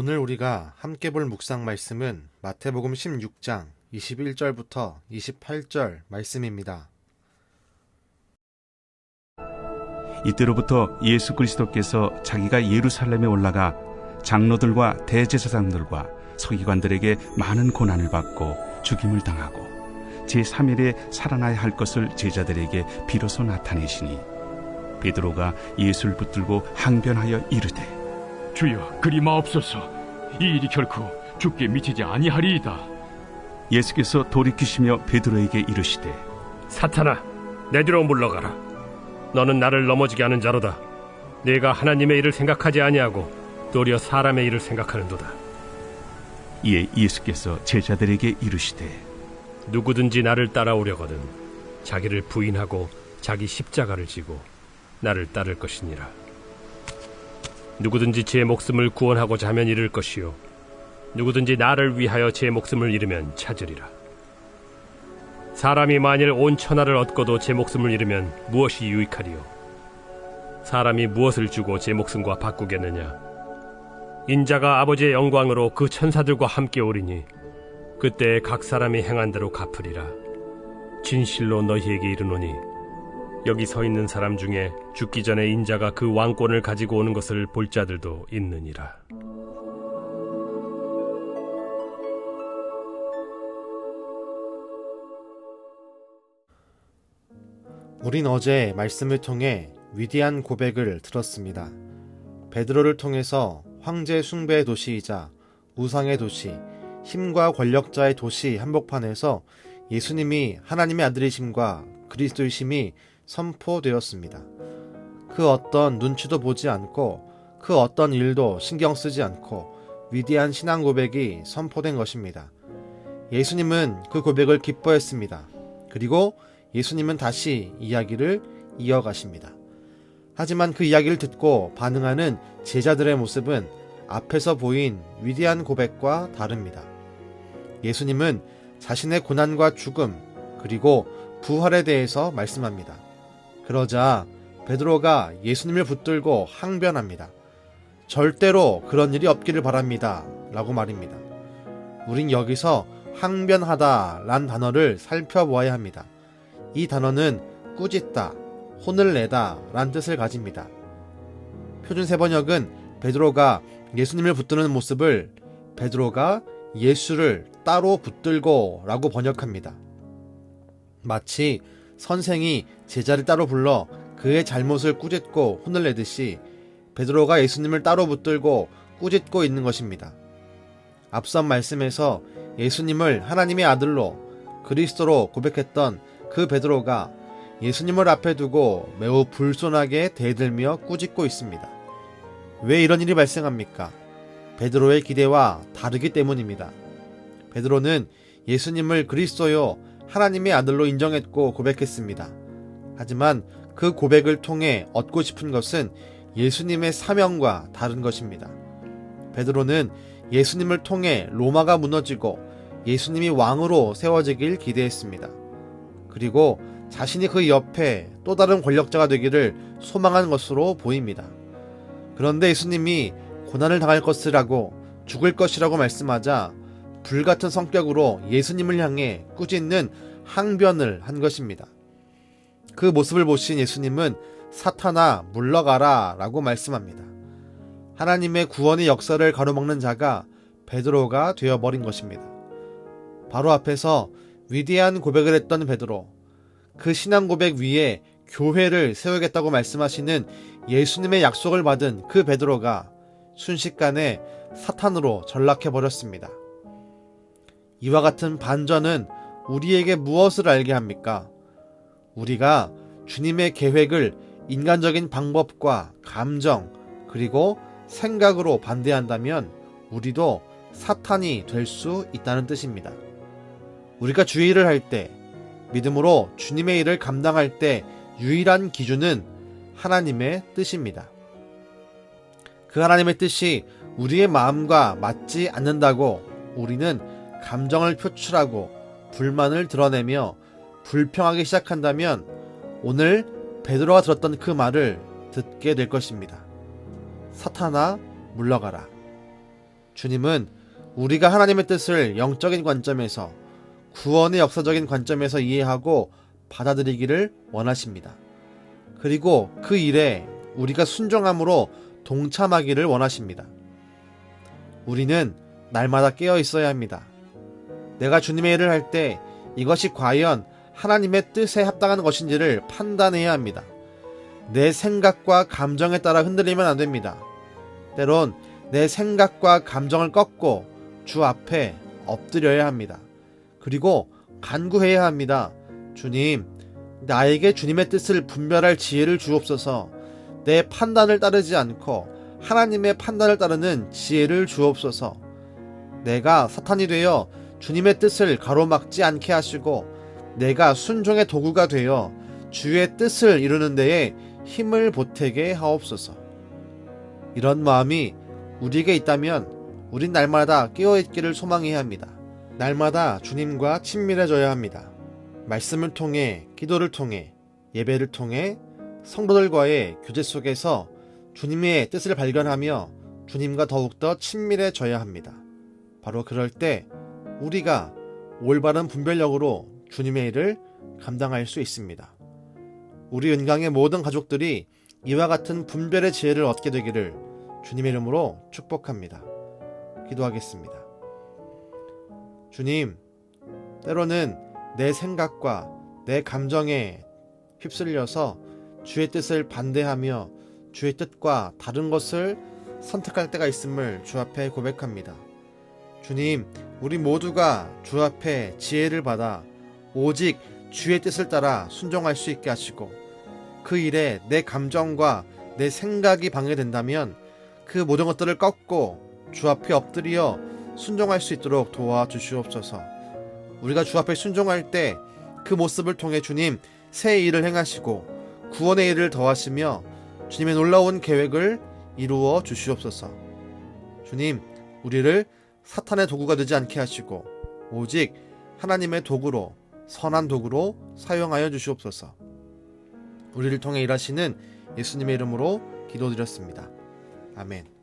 오늘 우리가 함께 볼 묵상 말씀은 마태복음 16장 21절부터 28절 말씀입니다. 이때로부터 예수 그리스도께서 자기가 예루살렘에 올라가 장로들과 대제사장들과 서기관들에게 많은 고난을 받고 죽임을 당하고 제3일에 살아나야 할 것을 제자들에게 비로소 나타내시니 베드로가 예수를 붙들고 항변하여 이르되 주여, 그리 마옵소서. 이 일이 결코 주께 미치지 아니하리이다. 예수께서 돌이키시며 베드로에게 이르시되 사탄아, 내 뒤로 물러가라. 너는 나를 넘어지게 하는 자로다. 네가 하나님의 일을 생각하지 아니하고 도리어 사람의 일을 생각하는도다. 이에 예수께서 제자들에게 이르시되 누구든지 나를 따라오려거든 자기를 부인하고 자기 십자가를 지고 나를 따를 것이니라. 누구든지 제 목숨을 구원하고자 하면 잃을 것이요 누구든지 나를 위하여 제 목숨을 잃으면 찾으리라. 사람이 만일 온 천하를 얻고도 제 목숨을 잃으면 무엇이 유익하리요? 사람이 무엇을 주고 제 목숨과 바꾸겠느냐? 인자가 아버지의 영광으로 그 천사들과 함께 오리니 그때 각 사람이 행한 대로 갚으리라. 진실로 너희에게 이르노니 여기 서 있는 사람 중에 죽기 전에 인자가 그 왕권을 가지고 오는 것을 볼 자들도 있느니라. 우린 어제 말씀을 통해 위대한 고백을 들었습니다. 베드로를 통해서 황제 숭배의 도시이자 우상의 도시, 힘과 권력자의 도시 한복판에서 예수님이 하나님의 아들이심과 그리스도이심이 선포되었습니다. 그 어떤 눈치도 보지 않고 그 어떤 일도 신경 쓰지 않고 위대한 신앙 고백이 선포된 것입니다. 예수님은 그 고백을 기뻐했습니다. 그리고 예수님은 다시 이야기를 이어가십니다. 하지만 그 이야기를 듣고 반응하는 제자들의 모습은 앞에서 보인 위대한 고백과 다릅니다. 예수님은 자신의 고난과 죽음 그리고 부활에 대해서 말씀합니다. 그러자 베드로가 예수님을 붙들고 항변합니다. 절대로 그런 일이 없기를 바랍니다 라고 말입니다. 우린 여기서 항변하다 란 단어를 살펴보아야 합니다. 이 단어는 꾸짖다, 혼을 내다 란 뜻을 가집니다. 표준 세번역은 베드로가 예수님을 붙드는 모습을 베드로가 예수를 따로 붙들고 라고 번역합니다. 마치 선생이 제자를 따로 불러 그의 잘못을 꾸짖고 혼을 내듯이 베드로가 예수님을 따로 붙들고 꾸짖고 있는 것입니다. 앞선 말씀에서 예수님을 하나님의 아들로 그리스도로 고백했던 그 베드로가 예수님을 앞에 두고 매우 불손하게 대들며 꾸짖고 있습니다. 왜 이런 일이 발생합니까? 베드로의 기대와 다르기 때문입니다. 베드로는 예수님을 그리스도요 하나님의 아들로 인정했고 고백했습니다. 하지만 그 고백을 통해 얻고 싶은 것은 예수님의 사명과 다른 것입니다. 베드로는 예수님을 통해 로마가 무너지고 예수님이 왕으로 세워지길 기대했습니다. 그리고 자신이 그 옆에 또 다른 권력자가 되기를 소망한 것으로 보입니다. 그런데 예수님이 고난을 당할 것이라고 죽을 것이라고 말씀하자 불같은 성격으로 예수님을 향해 꾸짖는 항변을 한 것입니다. 그 모습을 보신 예수님은 사탄아 물러가라 라고 말씀합니다. 하나님의 구원의 역사를 가로막는 자가 베드로가 되어버린 것입니다. 바로 앞에서 위대한 고백을 했던 베드로, 그 신앙 고백 위에 교회를 세우겠다고 말씀하시는 예수님의 약속을 받은 그 베드로가 순식간에 사탄으로 전락해버렸습니다. 이와 같은 반전은 우리에게 무엇을 알게 합니까? 우리가 주님의 계획을 인간적인 방법과 감정 그리고 생각으로 반대한다면 우리도 사탄이 될 수 있다는 뜻입니다. 우리가 주의를 할 때, 믿음으로 주님의 일을 감당할 때 유일한 기준은 하나님의 뜻입니다. 그 하나님의 뜻이 우리의 마음과 맞지 않는다고 우리는 감정을 표출하고 불만을 드러내며 불평하기 시작한다면 오늘 베드로가 들었던 그 말을 듣게 될 것입니다. 사탄아 물러가라. 주님은 우리가 하나님의 뜻을 영적인 관점에서, 구원의 역사적인 관점에서 이해하고 받아들이기를 원하십니다. 그리고 그 일에 우리가 순종함으로 동참하기를 원하십니다. 우리는 날마다 깨어 있어야 합니다. 내가 주님의 일을 할 때 이것이 과연 하나님의 뜻에 합당한 것인지를 판단해야 합니다. 내 생각과 감정에 따라 흔들리면 안 됩니다. 때론 내 생각과 감정을 꺾고 주 앞에 엎드려야 합니다. 그리고 간구해야 합니다. 주님, 나에게 주님의 뜻을 분별할 지혜를 주옵소서. 내 판단을 따르지 않고 하나님의 판단을 따르는 지혜를 주옵소서. 내가 사탄이 되어 주님의 뜻을 가로막지 않게 하시고 내가 순종의 도구가 되어 주의 뜻을 이루는 데에 힘을 보태게 하옵소서. 이런 마음이 우리에게 있다면 우린 날마다 깨어있기를 소망해야 합니다. 날마다 주님과 친밀해져야 합니다. 말씀을 통해, 기도를 통해, 예배를 통해 성도들과의 교제 속에서 주님의 뜻을 발견하며 주님과 더욱더 친밀해져야 합니다. 바로 그럴 때 우리가 올바른 분별력으로 주님의 일을 감당할 수 있습니다. 우리 은강의 모든 가족들이 이와 같은 분별의 지혜를 얻게 되기를 주님의 이름으로 축복합니다. 기도하겠습니다. 주님, 때로는 내 생각과 내 감정에 휩쓸려서 주의 뜻을 반대하며 주의 뜻과 다른 것을 선택할 때가 있음을 주 앞에 고백합니다. 주님, 우리 모두가 주 앞에 지혜를 받아 오직 주의 뜻을 따라 순종할 수 있게 하시고 그 일에 내 감정과 내 생각이 방해된다면 그 모든 것들을 꺾고 주 앞에 엎드려 순종할 수 있도록 도와주시옵소서. 우리가 주 앞에 순종할 때 그 모습을 통해 주님 새 일을 행하시고 구원의 일을 더하시며 주님의 놀라운 계획을 이루어 주시옵소서. 주님, 우리를 사탄의 도구가 되지 않게 하시고 오직 하나님의 도구로, 선한 도구로 사용하여 주시옵소서. 우리를 통해 일하시는 예수님의 이름으로 기도드렸습니다. 아멘.